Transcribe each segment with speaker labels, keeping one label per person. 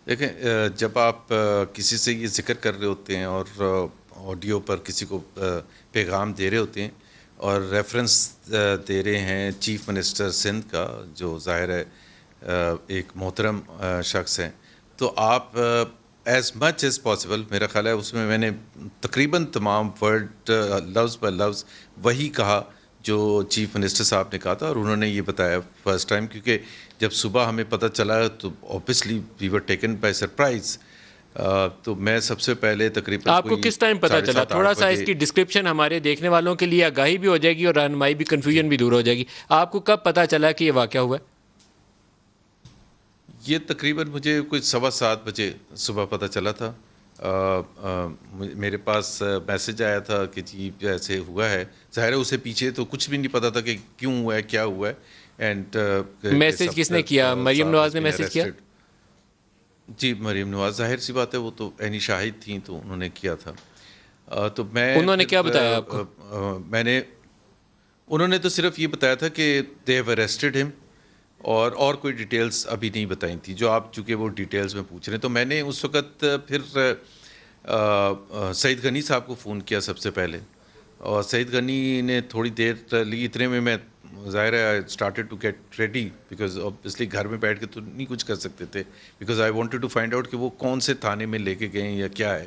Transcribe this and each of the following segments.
Speaker 1: دیکھیں، جب آپ کسی سے یہ ذکر کر رہے ہوتے ہیں اور آڈیو پر کسی کو پیغام دے رہے ہوتے ہیں اور ریفرنس دے رہے ہیں چیف منسٹر سندھ کا، جو ظاہر ہے ایک محترم شخص ہیں، تو آپ ایز مچ ایز پاسبل، میرا خیال ہے اس میں نے تقریباً تمام ورڈ لفظ بہ لفظ وہی کہا جو چیف منسٹر صاحب نے کہا تھا، اور انہوں نے یہ بتایا فرسٹ ٹائم، کیونکہ جب صبح ہمیں پتہ چلا تو obviously we were taken by surprise. تو میں سب سے پہلے تقریباً
Speaker 2: آپ کو
Speaker 1: کوئی
Speaker 2: کس ٹائم پتہ چلا؟
Speaker 1: 7:30
Speaker 2: تھوڑا
Speaker 1: 8
Speaker 2: سا اس
Speaker 1: بجے
Speaker 2: کی ڈسکرپشن ہمارے دیکھنے والوں کے لیے آگاہی بھی ہو جائے گی اور رہنمائی بھی،
Speaker 1: جی،
Speaker 2: کنفیوژن بھی دور ہو جائے گی. آپ کو کب پتہ چلا کہ یہ واقعہ ہوا ہے؟
Speaker 1: یہ تقریباً مجھے کوئی 7:15 بجے صبح پتہ چلا تھا. میرے پاس میسج آیا تھا کہ جی ایسے ہوا ہے. ظاہر ہے اسے پیچھے تو کچھ بھی نہیں پتہ تھا کہ کیوں ہوا ہے، کیا ہوا ہے، اینڈ
Speaker 2: میسج کس نے کیا؟ مریم
Speaker 1: صاحب
Speaker 2: نواز
Speaker 1: ہیز
Speaker 2: نے
Speaker 1: بین
Speaker 2: میسج کیا؟
Speaker 1: اریسٹڈ. جی مریم نواز، ظاہر سی بات ہے، وہ تو عینی شاہد تھیں تو انہوں نے کیا تھا. تو میں
Speaker 2: انہوں نے کیا
Speaker 1: پھر
Speaker 2: بتایا آپ کو؟
Speaker 1: میں نے انہوں نے تو صرف یہ بتایا تھا کہ دے ہیو اریسٹڈ ہم، اور کوئی ڈیٹیلز ابھی نہیں بتائی تھیں، جو آپ چونکہ وہ ڈیٹیلز میں پوچھ رہے ہیں. تو میں نے اس وقت پھر سعید غنی صاحب کو فون کیا سب سے پہلے، اور سعید غنی نے تھوڑی دیر لی. اتنے میں ظاہر ہے I started to get ready, because obviously گھر میں بیٹھ کے تو نہیں کچھ کر سکتے تھے، because I wanted to find out کہ وہ کون سے تھانے میں لے کے گئے ہیں یا کیا ہے.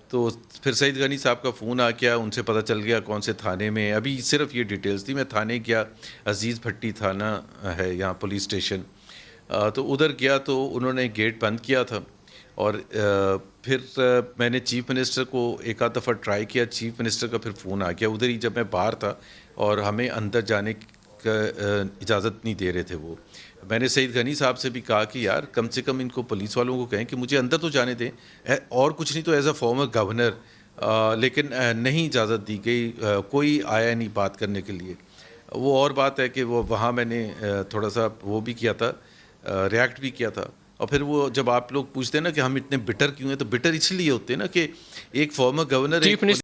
Speaker 1: تو پھر سعید غنی صاحب کا فون آ گیا، ان سے پتہ چل گیا کون سے تھانے میں. ابھی صرف یہ ڈیٹیلز تھی. میں تھانے گیا، عزیز بھٹی تھانہ ہے یہاں پولیس اسٹیشن. تو ادھر گیا تو انہوں نے گیٹ بند کیا تھا، اور پھر میں نے چیف منسٹر کو ایک آدھ دفعہ ٹرائی کیا. چیف منسٹر کا پھر فون آ گیا ادھر ہی جب میں باہر تھا، اور ہمیں اندر جانے کا اجازت نہیں دے رہے تھے وہ. میں نے سعید غنی صاحب سے بھی کہا کہ یار کم سے کم ان کو پولیس والوں کو کہیں کہ مجھے اندر تو جانے دیں، اور کچھ نہیں تو ایز اے فارمر گورنر. لیکن نہیں اجازت دی گئی، کوئی آیا نہیں بات کرنے کے لیے. وہ اور بات ہے کہ وہ وہاں میں نے تھوڑا سا وہ بھی کیا تھا، ریاکٹ بھی کیا تھا. اور پھر وہ جب آپ لوگ پوچھتے ہیں نا کہ ہم اتنے بٹر کیوں ہیں، تو بٹر اس لیے ہوتے ہیں نا کہ ایک فارمر گورنر
Speaker 2: چیف
Speaker 1: ایک
Speaker 2: منسٹر